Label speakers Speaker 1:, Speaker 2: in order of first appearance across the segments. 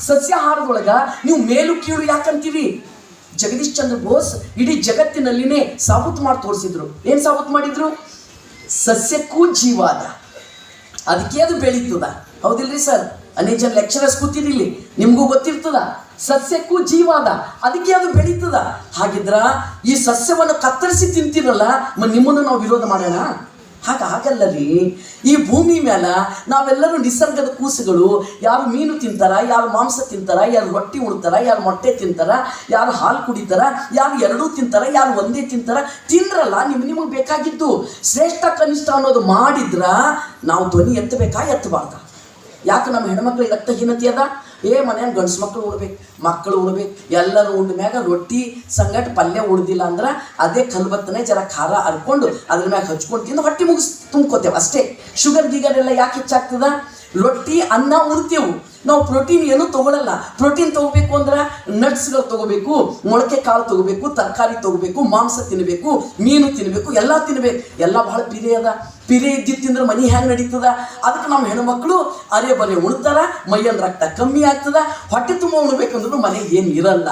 Speaker 1: ಸಸ್ಯಾಹಾರದೊಳಗ ನೀವು ಮೇಲು ಕೀಳು ಯಾಕಂತೀವಿ? ಜಗದೀಶ್ ಚಂದ್ರ ಬೋಸ್ ಇಡೀ ಜಗತ್ತಿನಲ್ಲಿನೇ ಸಾಬೀತು ಮಾಡಿ ತೋರಿಸಿದ್ರು. ಏನು ಸಾಬೀತು ಮಾಡಿದ್ರು? ಸಸ್ಯಕ್ಕೂ ಜೀವಾದ, ಅದಕ್ಕೆ ಅದು ಬೆಳೀತದ. ಹೌದಿಲ್ರಿ ಸರ್? ಅನೇಕ ಜನ ಲೆಕ್ಚರರ್ಸ್ ಕೂತಿರಿಲ್ಲಿ, ನಿಮಗೂ ಗೊತ್ತಿರ್ತದ. ಸಸ್ಯಕ್ಕೂ ಜೀವಾದ, ಅದಕ್ಕೆ ಅದು ಬೆಳೀತದ. ಹಾಗಿದ್ರ ಈ ಸಸ್ಯವನ್ನು ಕತ್ತರಿಸಿ ತಿಂತೀರಲ್ಲ, ನಿಮ್ಮನ್ನು ನಾವು ವಿರೋಧ ಮಾಡೋಣ? ಹಾಗಲ್ಲ ರೀ. ಈ ಭೂಮಿ ಮೇಲೆ ನಾವೆಲ್ಲರೂ ನಿಸರ್ಗದ ಕೂಸುಗಳು. ಯಾರು ಮೀನು ತಿಂತಾರ, ಯಾರು ಮಾಂಸ ತಿಂತಾರ, ಯಾರು ರೊಟ್ಟಿ ಉಣ್ತಾರ, ಯಾರು ಮೊಟ್ಟೆ ತಿಂತಾರ, ಯಾರು ಹಾಲು ಕುಡಿತಾರ, ಯಾರು ಎರಡೂ ತಿಂತಾರ, ಯಾರು ಒಂದೇ ತಿಂತಾರ. ತಿಂದ್ರಲ್ಲ, ನಿಮಗೆ ಬೇಕಾಗಿದ್ದು ಶ್ರೇಷ್ಠ ಕನಿಷ್ಠ ಅನ್ನೋದು ಮಾಡಿದ್ರ ನಾವು ಧ್ವನಿ ಎತ್ತಬೇಕಾ ಎತ್ತಬಾರ್ದ? ಯಾಕೆ ನಮ್ಮ ಹೆಣ್ಮಕ್ಳಿಗೆ ರಕ್ತಹೀನತೆ ಅದ? ಮನೆಯಾಗ ಗಂಡಸು ಮಕ್ಕಳು ಉಣ್ಬೇಕು, ಎಲ್ಲರೂ ಉಂಡ ಮ್ಯಾಗ ರೊಟ್ಟಿ ಸಂಗಟ ಪಲ್ಯ ಉಳ್ದಿಲ್ಲ ಅಂದ್ರೆ ಅದೇ ಕಲ್ಬತ್ತನೆ ಜರ ಖಾರ ಹರ್ಕೊಂಡು ಅದ್ರ ಮ್ಯಾಗ ಹಚ್ಕೊಂಡು ತಿಂದು ಹೊಟ್ಟೆ ತುಂಬ್ಕೋತೇವೆ ಅಷ್ಟೇ. ಶುಗರ್ ಗೀಗರ್ ಎಲ್ಲ ಯಾಕೆ ಹೆಚ್ಚಾಗ್ತದ? ರೊಟ್ಟಿ ಅನ್ನ ಉಣ್ತೇವು ನಾವು, ಪ್ರೋಟೀನ್ ಏನೂ ತೊಗೊಳಲ್ಲ. ಪ್ರೋಟೀನ್ ತೊಗೋಬೇಕು ಅಂದ್ರೆ ನಟ್ಸ್ಗಳು ತೊಗೋಬೇಕು, ಮೊಳಕೆ ಕಾಳು ತೊಗೋಬೇಕು, ತರಕಾರಿ ತೊಗೋಬೇಕು, ಮಾಂಸ ತಿನ್ನಬೇಕು, ಮೀನು ತಿನ್ನಬೇಕು, ಎಲ್ಲ ತಿನ್ಬೇಕು. ಎಲ್ಲ ಭಾಳ ಪಿರೆ ಇದ್ದಿದ್ದು ತಿಂದ್ರೆ ಮನೆ ಹೆಂಗೆ ನಡೀತದ? ಅದಕ್ಕೆ ನಮ್ಮ ಹೆಣ್ಮಕ್ಳು ಅರೆ ಬರೆ ಉಣ್ತಾರ, ಮೈಯಲ್ಲಿ ರಕ್ತ ಕಮ್ಮಿ ಆಗ್ತದ, ಹೊಟ್ಟೆ ತುಂಬ ಉಣ್ಬೇಕಂದ್ರೂ ಮನೆಗೆ ಏನು ಇರಲ್ಲ.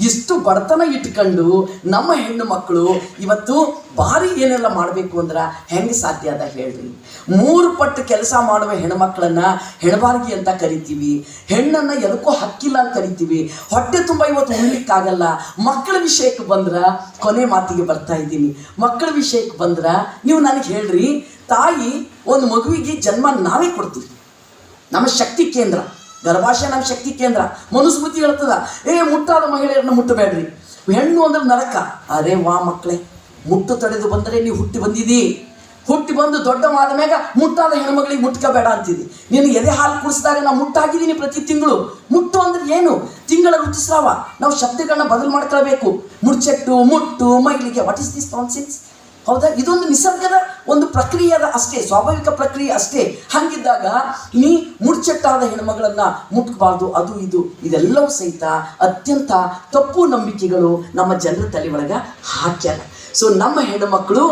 Speaker 1: ಇಷ್ಟು ಬಡತನ ಇಟ್ಕೊಂಡು ನಮ್ಮ ಹೆಣ್ಣು ಮಕ್ಕಳು ಇವತ್ತು ಭಾರಿ ಏನೆಲ್ಲ ಮಾಡಬೇಕು ಅಂದ್ರೆ ಹೆಂಗೆ ಸಾಧ್ಯ ಅದ ಹೇಳ್ರಿ? 3 ಪಟ್ಟು ಕೆಲಸ ಮಾಡುವ ಹೆಣ್ಮಕ್ಳನ್ನ ಹೆಣ್ಬಾರ್ಗಿ ಅಂತ ಕರಿತೀವಿ. ಹೆಣ್ಣನ್ನು ಎದಕ್ಕೂ ಹಕ್ಕಿಲ್ಲ ಅಂತ ಕರಿತೀವಿ. ಹೊಟ್ಟೆ ತುಂಬ ಇವತ್ತು ಉಣ್ಲಿಕ್ಕಾಗಲ್ಲ. ಮಕ್ಕಳ ವಿಷಯಕ್ಕೆ ಬಂದ್ರೆ, ಕೊನೆ ಮಾತಿಗೆ ಬರ್ತಾ ಇದ್ದೀನಿ, ಮಕ್ಕಳ ವಿಷಯಕ್ಕೆ ಬಂದ್ರೆ ನೀವು ನನಗೆ ಹೇಳ್ರಿ, ತಾಯಿ ಒಂದು ಮಗುವಿಗೆ ಜನ್ಮ ನಾವೇ ಕೊಡ್ತೀವಿ. ನಮ್ಮ ಶಕ್ತಿ ಕೇಂದ್ರ, ಗರ್ಭಾಶಯ ನಮ್ಮ ಶಕ್ತಿ ಕೇಂದ್ರ. ಮನುಸ್ಮೃತಿ ಹೇಳ್ತದ, ಮುಟ್ಟಾದ ಮಹಿಳೆಯರನ್ನು ಮುಟ್ಟಬೇಡ್ರಿ, ಹೆಣ್ಣು ಅಂದ್ರೆ ನರಕ. ಅರೆ ವಾ ಮಕ್ಕಳೇ, ಮುಟ್ಟು ತಡೆದು ಬಂದರೆ ನೀವು ಹುಟ್ಟಿ ಬಂದು ದೊಡ್ಡವಾದ ಮ್ಯಾಗ ಮುಟ್ಟಾದ ಹೆಣ್ಮಗಳಿಗೆ ಮುಟ್ಕೋಬೇಡ ಅಂತಿದ್ದಿ. ನೀನು ಎದೆ ಹಾಲು ಕುಡಿಸಿದಾಗ ನಾವು ಮುಟ್ಟಾಗಿದ್ದೀನಿ ಪ್ರತಿ ತಿಂಗಳು. ಮುಟ್ಟು ಅಂದ್ರೆ ಏನು? ತಿಂಗಳ ಋತುಸ್ರಾವ. ನಾವು ಶಬ್ದಗಳನ್ನ ಬದಲು ಮಾಡ್ಕೊಳ್ಬೇಕು. ಮುಡ್ಚೆಟ್ಟು, ಮುಟ್ಟು, ಮೈಲಿಗೆ. What is this nonsense? ಹೌದಾ? ಇದೊಂದು ನಿಸರ್ಗದ ಒಂದು ಪ್ರಕ್ರಿಯೆ ಅದ ಅಷ್ಟೇ, ಸ್ವಾಭಾವಿಕ ಪ್ರಕ್ರಿಯೆ ಅಷ್ಟೇ. ಹಂಗಿದ್ದಾಗ ನೀ ಮುಡ್ಚೆಟ್ಟಾದ ಹೆಣ್ಮಗಳನ್ನ ಮುಟ್ಕಬಾರ್ದು, ಅದು ಇದೆಲ್ಲವೂ ಸಹಿತ ಅತ್ಯಂತ ತಪ್ಪು ನಂಬಿಕೆಗಳು ನಮ್ಮ ಜನರ ತಲೆ ಒಳಗ ಹಾಕ್ಯಾರ. ಸೊ ನಮ್ಮ ಹೆಣ್ಣುಮಕ್ಕಳು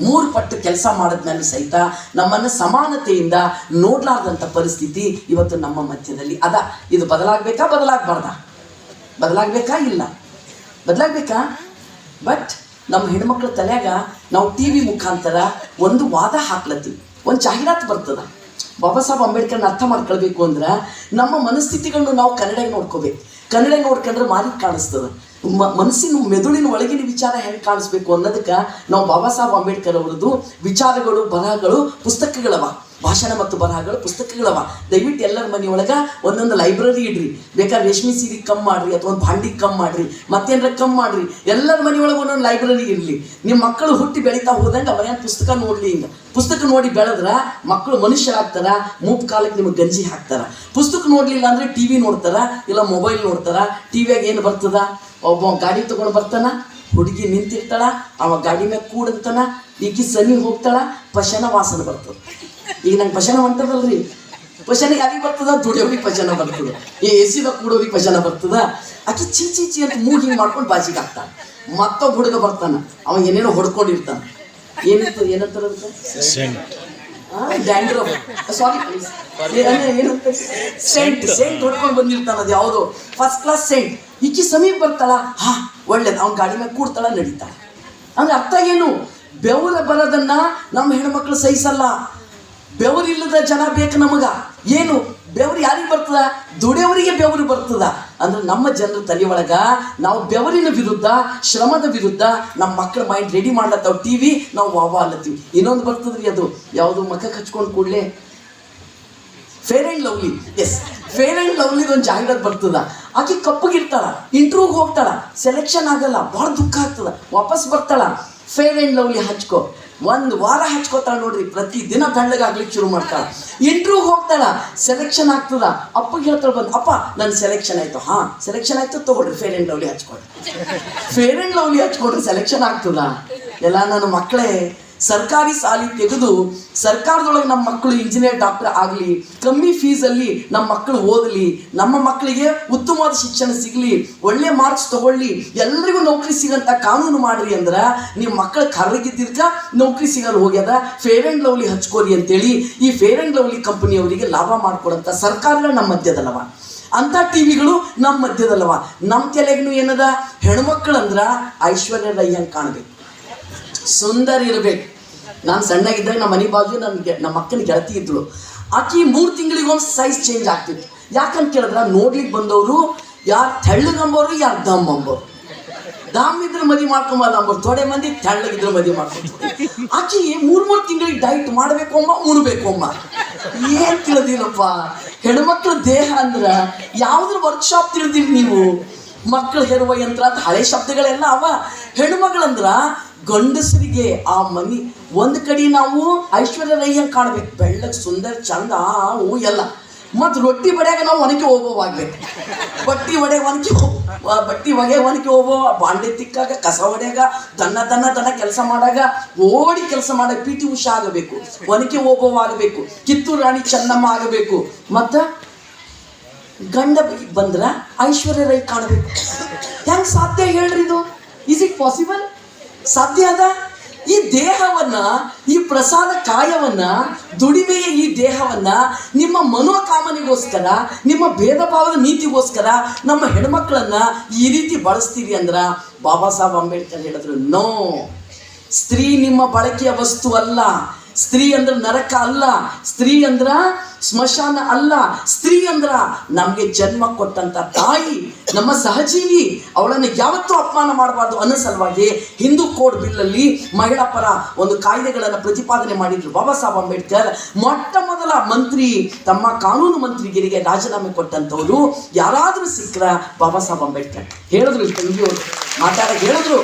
Speaker 1: 3 ಪಟ್ಟು ಕೆಲಸ ಮಾಡಿದ್ಮೇಲೆ ಸಹಿತ ನಮ್ಮನ್ನು ಸಮಾನತೆಯಿಂದ ನೋಡ್ಲಾರ್ದಂಥ ಪರಿಸ್ಥಿತಿ ಇವತ್ತು ನಮ್ಮ ಮಧ್ಯದಲ್ಲಿ ಅದ. ಇದು ಬದಲಾಗಬೇಕಾ? ಇಲ್ಲ ಬದಲಾಗಬೇಕಾ? ಬಟ್ ನಮ್ಮ ಹೆಣ್ಮಕ್ಳ ತಲೆಯಾಗ ನಾವು ಟಿ ವಿ ಮುಖಾಂತರ ಒಂದು ವಾದ ಹಾಕ್ಲತ್ತೀವಿ, ಒಂದು ಜಾಹೀರಾತು ಬರ್ತದ. ಬಾಬಾ ಸಾಹೇಬ್ ಅಂಬೇಡ್ಕರ್ನ ಅರ್ಥ ಮಾಡ್ಕೊಳ್ಬೇಕು ಅಂದ್ರೆ ನಮ್ಮ ಮನಸ್ಥಿತಿಗಳನ್ನು ನಾವು ಕನ್ನಡ ನೋಡ್ಕೋಬೇಕು. ಕನ್ನಡ ನೋಡ್ಕೊಂಡ್ರೆ ಮಾರಿ ಕಾಣಿಸ್ತದೆ. ಮನಸ್ಸಿನ ಮೆದುಳಿನ ಒಳಗಿನ ವಿಚಾರ ಹೆಂಗೆ ಕಾಣಿಸ್ಬೇಕು ಅನ್ನೋದಕ್ಕೆ ನಾವು ಬಾಬಾ ಸಾಹೇಬ್ ಅಂಬೇಡ್ಕರ್ ಅವರದ್ದು ವಿಚಾರಗಳು, ಬರಹಗಳು, ಪುಸ್ತಕಗಳವ, ಭಾಷಣ ಮತ್ತು ಬರಹಗಳು ಪುಸ್ತಕಗಳವ. ದಯವಿಟ್ಟು ಎಲ್ಲರ ಮನೆಯೊಳಗೆ ಒಂದೊಂದು ಲೈಬ್ರರಿ ಇಡ್ರಿ. ಬೇಕಾದ್ರೆ ರೇಷ್ಮೆ ಸೀರೆ ಕಮ್ಮಿ ಮಾಡಿರಿ, ಅಥವಾ ಒಂದು ಭಾಂಡಿ ಕಮ್ಮಿ ಮಾಡಿರಿ, ಮತ್ತೇನಾರ ಕಮ್ಮಿ ಮಾಡಿರಿ. ಎಲ್ಲರ ಮನೆಯೊಳಗೆ ಒಂದೊಂದು ಲೈಬ್ರರಿ ಇರಲಿ. ನಿಮ್ಮ ಮಕ್ಕಳು ಹುಟ್ಟಿ ಬೆಳೀತಾ ಹೋದಂಗೆ ಅವರೇನು ಪುಸ್ತಕ ನೋಡಲಿ. ಹಿಂಗೆ ಪುಸ್ತಕ ನೋಡಿ ಬೆಳೆದ್ರೆ ಮಕ್ಕಳು ಮನುಷ್ಯರಾಗ್ತಾರ. ಮೂಪ್ ಕಾಲಕ್ಕೆ ನಿಮಗೆ ಗಂಜಿ ಹಾಕ್ತಾರ. ಪುಸ್ತಕ ನೋಡಲಿಲ್ಲ ಅಂದರೆ ಟಿ ವಿ ನೋಡ್ತಾರ, ಇಲ್ಲ ಮೊಬೈಲ್ ನೋಡ್ತಾರ. ಟಿ ವಿಯಾಗ ಏನು ಬರ್ತದ? ಒಬ್ಬ ಗಾಡಿ ತೊಗೊಂಡು ಬರ್ತಾನ, ಹುಡುಗಿ ನಿಂತಿರ್ತಾಳ, ಅವ ಗಾಡಿ ಮ್ಯಾಗ ಕೂಡಂತಾನ, ಈಕಿ ಸನಿ ಹೋಗ್ತಾಳ, ಪಶನ ವಾಸನೆ ಬರ್ತದೆ. ಈಗ ನಂಗೆ ಪಶನ ಹೊಂಟದಲ್ರಿ, ಪಶನ ಯಾರಿಗೆ ಬರ್ತದ? ದುಡಿಯೋರಿಗೆ ಪಶನ ಬರ್ತದ, ಎಸಿದಾಗ ಕೂಡೋರಿಗೆ ಪಶನ ಬರ್ತದ. ಆಕಿ ಚೀಚಿ ಅಂತ ಮೂಗಿ ಮಾಡ್ಕೊಂಡು ಬಾಜಿಗೆ ಹಾಕ್ತಾನೆ. ಮತ್ತೊಬ್ಬ ಹುಡುಗ ಬರ್ತಾನ, ಅವ ಏನೇನೋ ಹೊಡ್ಕೊಂಡಿರ್ತಾನ. ಏನಂತಾರ ಡ್ಯಾಂಡ್ರಫ್, ಸಾರಿ ಏನಂತ ಸೆಂಟ್ ಹೊಡ್ಕೊಂಡು ಬಂದಿರ್ತಾನ. ಅದು ಯಾವುದೋ ಫಸ್ಟ್ ಕ್ಲಾಸ್ ಸೆಂಟ್. ಈಕಿ ಸಮೀಪ ಬರ್ತಾಳ, ಒಳ್ಳೇದು, ಅವ್ನ ಗಾಡಿ ಮೇಲೆ ಕೂಡ್ತಾಳ, ನಡೀತಾಳ. ಅಂದ್ರೆ ಅರ್ಥ ಏನು? ಬೆವರ ಬರೋದನ್ನ ನಮ್ಮ ಹೆಣ್ಮಕ್ಳು ಸಹಿಸಲ್ಲ. ಬೆವರಿಲ್ಲದ ಜನ ಬೇಕು ನಮಗ. ಏನು ಬೆವರು ಯಾರಿಗೆ ಬರ್ತದ? ದುಡಿಯೋರಿಗೆ ಬೆವರು ಬರ್ತದ. ಅಂದ್ರೆ ನಮ್ಮ ಜನರ ತಲೆ ಒಳಗ ನಾವು ಬೆವರಿನ ವಿರುದ್ಧ, ಶ್ರಮದ ವಿರುದ್ಧ ನಮ್ಮ ಮಕ್ಕಳ ಮೈಂಡ್ ರೆಡಿ ಮಾಡ್ಲತ್ತಾವ. ಟಿ ವಿ ನಾವು ವಾವ ಅಲ್ಲತ್ತೀವಿ. ಇನ್ನೊಂದು ಬರ್ತದ್ರಿ, ಅದು ಯಾವುದು ಮಕ್ಕಕ್ಕೆ ಹಚ್ಕೊಂಡು ಕೂಡಲೇ fair and lovely. Yes, fair and ಲವ್ಲಿದು ಒಂದು ಜಾಹೀರಾತು ಬರ್ತದ. ಆಕೆ ಕಪ್ಪಗಿರ್ತಾಳ, ಇಂಟರ್ವ್ಯೂಗೆ ಹೋಗ್ತಾಳ, ಸೆಲೆಕ್ಷನ್ ಆಗಲ್ಲ, ಭಾಳ ದುಃಖ ಆಗ್ತದ. ವಾಪಸ್ ಬರ್ತಾಳ, ಫೇರ್ ಆ್ಯಂಡ್ ಲವ್ಲಿ ಹಚ್ಕೋ. 1 ವಾರ ಹಚ್ಕೋತಾಳ ನೋಡ್ರಿ, ಪ್ರತಿದಿನ ಬೆಳ್ಳಗಾಗ್ಲಿಕ್ಕೆ ಶುರು ಮಾಡ್ತಾಳ. ಇಂಟರ್ವ್ಯೂಗೆ ಹೋಗ್ತಾಳ, ಸೆಲೆಕ್ಷನ್ ಆಗ್ತದ. ಅಪ್ಪಗೆ ಹೇಳ್ತಾಳೆ ಬಂದು, ಅಪ್ಪ ನನ್ನ ಸೆಲೆಕ್ಷನ್ ಆಯಿತು. ಸೆಲೆಕ್ಷನ್ ಆಯಿತು, ತೊಗೊಳ್ರಿ ಫೇರ್ ಆ್ಯಂಡ್ ಲವ್ಲಿ ಹಚ್ಕೊಳ್ರಿ. ಫೇರ್ ಆ್ಯಂಡ್ ಲವ್ಲಿ ಹಚ್ಕೊಳ್ರಿ, ಸೆಲೆಕ್ಷನ್ ಆಗ್ತದ. ಎಲ್ಲ ನನ್ನ ಮಕ್ಕಳೇ ಸರ್ಕಾರಿ ಸಾಲಿ ತೆಗೆದು ಸರ್ಕಾರದೊಳಗೆ ನಮ್ಮ ಮಕ್ಕಳು ಇಂಜಿನಿಯರ್, ಡಾಕ್ಟರ್ ಆಗಲಿ, ಕಮ್ಮಿ ಫೀಸಲ್ಲಿ ನಮ್ಮ ಮಕ್ಕಳು ಓದಲಿ, ನಮ್ಮ ಮಕ್ಕಳಿಗೆ ಉತ್ತಮವಾದ ಶಿಕ್ಷಣ ಸಿಗಲಿ, ಒಳ್ಳೆ ಮಾರ್ಕ್ಸ್ ತಗೊಳ್ಳಿ, ಎಲ್ರಿಗೂ ನೌಕರಿ ಸಿಗಂತ ಕಾನೂನು ಮಾಡ್ರಿ ಅಂದ್ರೆ ನಿಮ್ಮ ಮಕ್ಕಳು ಕರ್ರಗಿದ್ದಿರ್ಕ ನೌಕರಿ ಸಿಗಲು ಹೋಗ್ಯದ. ಫೇರ್ ಆ್ಯಂಡ್ ಲವ್ಲಿ ಹಚ್ಕೋರಿ ಅಂತೇಳಿ ಈ ಫೇರ್ ಆ್ಯಂಡ್ ಲವ್ಲಿ ಕಂಪನಿಯವರಿಗೆ ಲಾಭ ಮಾಡಿಕೊಡಂಥ ಸರ್ಕಾರಗಳು ನಮ್ಮ ಮಧ್ಯದಲ್ಲವ. ಅಂಥ ಟಿವಿಗಳು ನಮ್ಮ ಮಧ್ಯದಲ್ಲವ. ನಮ್ಮ ತಲೆಗೂ ಏನದ, ಹೆಣ್ಮಕ್ಳಂದ್ರ ಐಶ್ವರ್ಯ ರೈ ಹಂಗೆ ಕಾಣಬೇಕು, ಸುಂದರ ಇರಬೇಕು. ನಾನು ಸಣ್ಣಗಿದ್ದಾಗ ನಮ್ಮ ಮನೆ ಬಾಜು ನಮ್ಮ ಅಕ್ಕನ ಗೆಳತಿ ಇದ್ಳು. ಆಕಿ 3 ತಿಂಗಳಿಗೊಂದು ಸೈಜ್ ಚೇಂಜ್ ಆಗ್ತಿತ್ತು. ಯಾಕಂತ ಕೇಳಿದ್ರೆ ನೋಡ್ಲಿಕ್ಕೆ ಬಂದವರು ಯಾರು ತೆಳ್ಳಗಂಬೋರು, ಯಾರು ದಮ್ ಅಂಬೋರು. ದಮ್ ಇದ್ರೆ ಮದುವೆ ಮಾಡ್ಕೊಂಬಲ್ಲ ಅಂಬೋರು, ಥೋಡೆ ಮಂದಿ ತೆಳ್ಳಗಿದ್ರೆ ಮದುವೆ ಮಾಡ್ಕೊಂತಾರೆ. ಆಕಿ 3 ತಿಂಗಳಿಗೆ ಡೈಟ್ ಮಾಡಬೇಕು ಅಮ್ಮ, ಉಣ್ಬೇಕು ಅಮ್ಮ. ಏನ್ ತಿಳಿದಿಲ್ಲಪ್ಪ, ಹೆಣ್ಮಕ್ಳ ದೇಹ ಅಂದ್ರ ಯಾವ್ದ್ರ ವರ್ಕ್ಶಾಪ್ ತಿಳಿದಿರಿ ನೀವು? ಮಕ್ಕಳು ಹೆರುವ ಯಂತ್ರ ಅಂತ ಹಳೆ ಶಬ್ದಗಳೆಲ್ಲ ಅವ. ಹೆಣ್ಮಗಳಂದ್ರ ಗಂಡಸರಿಗೆ ಆ ಮನಿ ಒಂದು ಕಡೆ ನಾವು ಐಶ್ವರ್ಯ ರೈ ಹಂಗೆ ಕಾಣ್ಬೇಕು, ಬೆಳ್ಳಗೆ ಸುಂದರ ಚಂದ ಹೂ ಎಲ್ಲ. ಮತ್ತು ರೊಟ್ಟಿ ಬಡಿಯಾಗ ನಾವು ಒನಕೆ ಹೋಗೋವಾಗ್ಬೇಕು, ಬಟ್ಟಿ ಒಗೆ ಒನಕೆ ಹೋಗೋ, ಬಾಂಡೆ ತಿಕ್ಕಾಗ, ಕಸ ಹೊಡ್ಯಾಗ, ದನ ಕೆಲಸ ಮಾಡಾಗ, ಓಡಿ ಕೆಲಸ ಮಾಡಾಗ PT ಉಷಾ ಆಗಬೇಕು, ಒನಕೆ ಹೋಗೋವಾಗಬೇಕು, ಕಿತ್ತೂರು ರಾಣಿ ಚೆನ್ನಮ್ಮ ಆಗಬೇಕು. ಮತ್ತು ಗಂಡ ಬಂದ್ರ ಐಶ್ವರ್ಯ ರೈ ಕಾಣಬೇಕು. ಹೆಂಗೆ ಸಾಧ್ಯ ಹೇಳ್ರಿ ಇದು? Is it possible? ಸಾಧ್ಯ ಅದ? ಈ ದೇಹವನ್ನ, ಈ ಪ್ರಸಾದ ಕಾಯವನ್ನ, ದುಡಿಮೆಯ ಈ ದೇಹವನ್ನ ನಿಮ್ಮ ಮನೋಕಾಮನೆಗೋಸ್ಕರ, ನಿಮ್ಮ ಭೇದ ಭಾವದ ನೀತಿಗೋಸ್ಕರ ನಮ್ಮ ಹೆಣ್ಮಕ್ಳನ್ನ ಈ ರೀತಿ ಬಳಸ್ತೀವಿ ಅಂದ್ರ ಬಾಬಾ ಸಾಹೇಬ್ ಅಂಬೇಡ್ಕರ್ ಹೇಳಿದ್ರು, ನೋ, ಸ್ತ್ರೀ ನಿಮ್ಮ ಬಳಕೆಯ ವಸ್ತು ಅಲ್ಲ. ಸ್ತ್ರೀ ಅಂದ್ರ ನರಕ ಅಲ್ಲ, ಸ್ತ್ರೀ ಅಂದ್ರ ಸ್ಮಶಾನ ಅಲ್ಲ. ಸ್ತ್ರೀ ಅಂದ್ರ ನಮಗೆ ಜನ್ಮ ಕೊಟ್ಟಂತ ತಾಯಿ, ನಮ್ಮ ಸಹಜೀವಿ. ಅವಳನ್ನು ಯಾವತ್ತೂ ಅಪಮಾನ ಮಾಡಬಾರ್ದು ಅನ್ನೋ ಸಲುವಾಗಿ ಹಿಂದೂ ಕೋಡ್ ಬಿಲ್ಲಲ್ಲಿ ಮಹಿಳಾ ಪರ ಒಂದು ಕಾಯ್ದೆಗಳನ್ನು ಪ್ರತಿಪಾದನೆ ಮಾಡಿದ್ರು ಬಾಬಾ ಸಾಹೇಬ್ ಅಂಬೇಡ್ಕರ್. ಮೊಟ್ಟ ಮೊದಲ ಮಂತ್ರಿ, ತಮ್ಮ ಕಾನೂನು ಮಂತ್ರಿಗಿರಿಗೆ ರಾಜೀನಾಮೆ ಕೊಟ್ಟಂಥವ್ರು ಯಾರಾದರೂ ಸಿಕ್ಕರ ಬಾಬಾ ಸಾಹೇಬ್ ಅಂಬೇಡ್ಕರ್. ಹೇಳಿದ್ರು, ತಂಗಿಯವರು ಮಾತಾಡಕ್ಕೆ ಹೇಳಿದ್ರು,